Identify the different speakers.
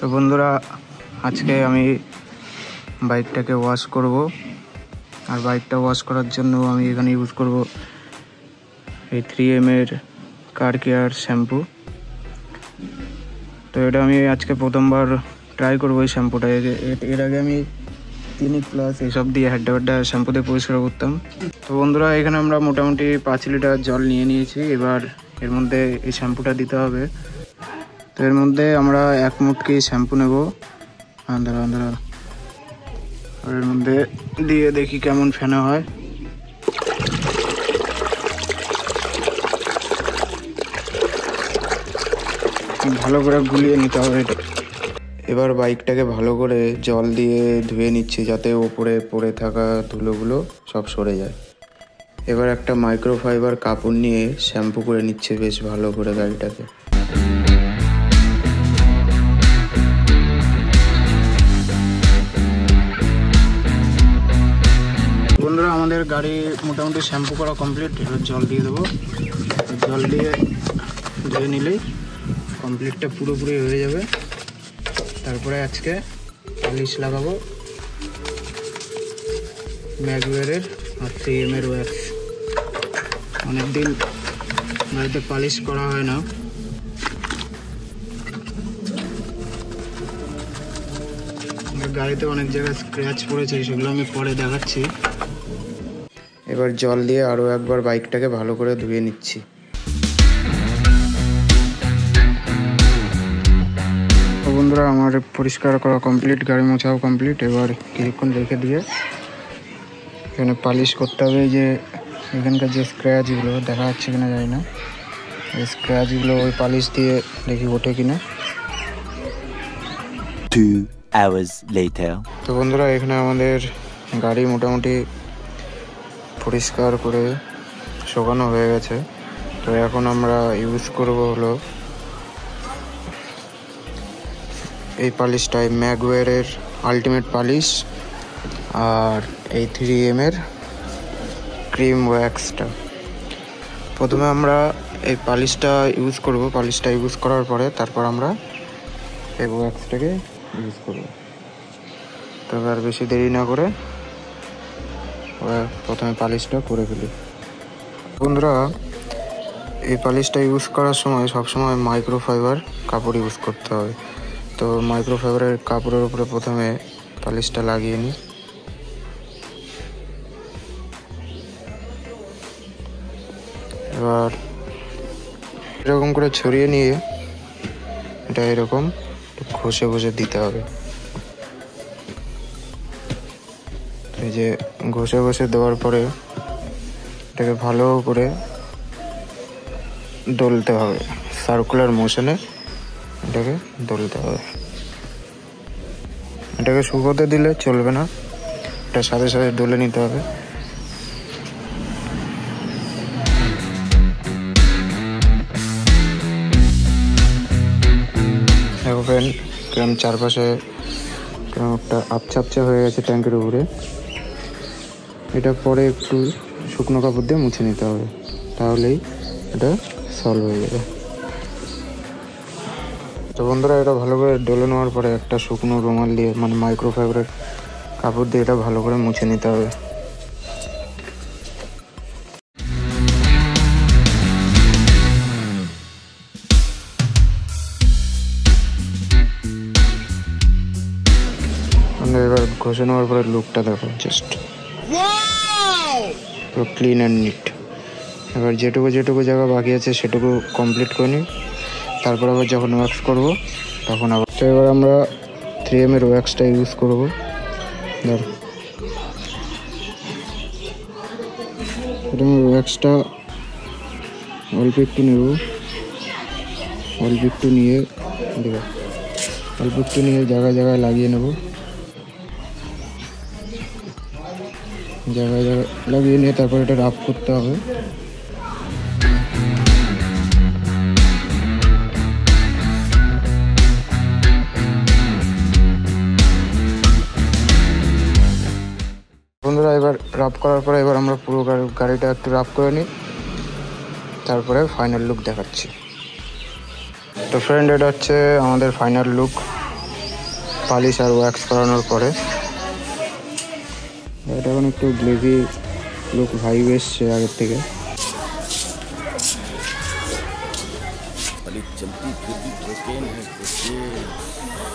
Speaker 1: তো বন্ধুরা, আজকে আমি বাইকটাকে ওয়াশ করব। আর বাইকটা ওয়াশ করার জন্য আমি এখানে ইউজ করব এই 3M এর কার কেয়ার শ্যাম্পু। তো এটা আমি আজকে প্রথমবার ট্রাই করবো এই শ্যাম্পুটা। এর আগে আমি ক্লিনিক প্লাস এইসব দিয়ে হেডটা শ্যাম্পু দিয়ে পরিষ্কার করতাম। তো বন্ধুরা, এখানে আমরা মোটামুটি 5 লিটার জল নিয়ে নিয়েছি। এবার এর মধ্যে এই শ্যাম্পুটা দিতে হবে। তো এর মধ্যে আমরা 1 মুটকি শ্যাম্পু নেব। দাঁড়া আর এর মধ্যে দিয়ে দেখি কেমন ফেনা হয়। ভালো করে গুলিয়ে নিতে হবে এটা। এবার বাইকটাকে ভালো করে জল দিয়ে ধুয়ে নিচ্ছি, যাতে ওপরে পড়ে থাকা ধুলোগুলো সব সরে যায়। এবার একটা মাইক্রোফাইবার কাপড় নিয়ে শ্যাম্পু করে নিচ্ছে বেশ ভালো করে গাড়িটাকে। বন্ধুরা, আমাদের গাড়ি মোটামুটি শ্যাম্পু করা কমপ্লিট। এবার জল দিয়ে দেবো। জল দিয়ে ধুয়ে নিলেই কমপ্লিটটা পুরোপুরি হয়ে যাবে। তারপরে আজকে পালিশ লাগাবো ম্যাগওয়্যারের আর 3M এর ওয়্যাক্স। অনেকদিন গাড়িতে পালিশ করা হয় না। গাড়িতে অনেক জায়গায় স্ক্র্যাচ পড়েছে, সেগুলো আমি পরে দেখাচ্ছি। এবার জল দিয়ে আরও একবার বাইকটাকে ভালো করে ধুয়ে নিচ্ছি। বন্ধুরা, আমার পরিষ্কার করা কমপ্লিট, গাড়ি মোছাও কমপ্লিট। এবার কিছুক্ষণ রেখে দিয়ে এখানে পালিশ করতে হবে। যে এখানকার যে স্ক্র্যাচগুলো দেখা যাচ্ছে কিনা জানি না, এই স্ক্র্যাচগুলো ওই পালিশ দিয়ে দেখি ওঠে কিনা।
Speaker 2: 2 hours later.
Speaker 1: তো বন্ধুরা, এখানে আমাদের গাড়ি মোটামুটি পরিষ্কার করে শোকানো হয়ে গেছে। তো এখন আমরা ইউজ করব হলো এই পালিশটাই, ম্যাগওয়্যারের আলটিমেট পালিশ আর এই 3M এর ক্রিম ওয়্যাক্সটা। প্রথমে আমরা এই পালিশটা ইউজ করব। পালিশটা ইউজ করার পরে তারপর আমরা এই ওয়্যাক্সটাকে ইউজ করব। তবে আর বেশি দেরি না করে প্রথমে পালিশটা করে ফেলি। বন্ধুরা, এই পালিশটা ইউজ করার সময় সবসময় মাইক্রোফাইবার কাপড় ইউজ করতে হবে। তো মাইক্রোফাইবারের কাপড়ের উপরে প্রথমে পালিশটা লাগিয়ে নিই। এবার এরকম করে ছড়িয়ে নিয়ে এটা এরকম ঘষে ঘষে দিতে হবে। এই যে ঘষে ঘষে দেওয়ার পরে এটাকে ভালো করে দলতে হবে, সার্কুলার মোশনে এটাকে দলতে হবে। এটাকে শুকোতে দিলে চলবে না, এটা সাথে সাথে দলে নিতে হবে। দেখো ফ্রেন্ড, কেমন চারপাশে কেমন একটা আপচা হয়ে গেছে ট্যাঙ্কের উপরে। এটা পরে একটু শুকনো কাপড় দিয়ে মুছে নিতে হবে, তাহলেই এটা সলভ হয়ে যাবে। তো বন্ধুরা, এটা ভালো করে ডলে নেওয়ার পরে একটা শুকনো রুমাল দিয়ে, মানে মাইক্রোফাইবারের কাপড় দিয়ে এটা ভালো করে মুছে নিতে হবে। এবার ঘষে নেওয়ার পরে লুকটা দেখো, জাস্ট পুরো ক্লিন অ্যান্ড নিট। এবার যেটুকু জায়গা বাকি আছে সেটুকু কমপ্লিট করে নিই। তারপর আবার যখন ওয়্যাক্স করব তখন আবার। তো এবার আমরা 3M এর ওয়্যাক্সটা ইউজ করব। ওয়্যাক্সটা অল্প একটু নেব, অল্প একটু নিয়ে জায়গায় জায়গায় লাগিয়ে নেব। জায়গায় জায়গায় লাগিয়ে নিয়ে তারপর এটা রাব করতে হবে। বন্ধুরা, এবার রাব করার পরে এবার আমরা পুরো গাড়িটা একটু রাব করে নিই, তারপরে ফাইনাল লুক দেখাচ্ছি। তো ফ্রেন্ড, এটা হচ্ছে আমাদের ফাইনাল লুক। পালিশ আর ওয়্যাক্স করানোর পরে। এটা এখন একটু গ্লেজি লুক ভাইব এসছে আগের থেকে।
Speaker 3: चलती फिर भी कोकेन है कोकेन।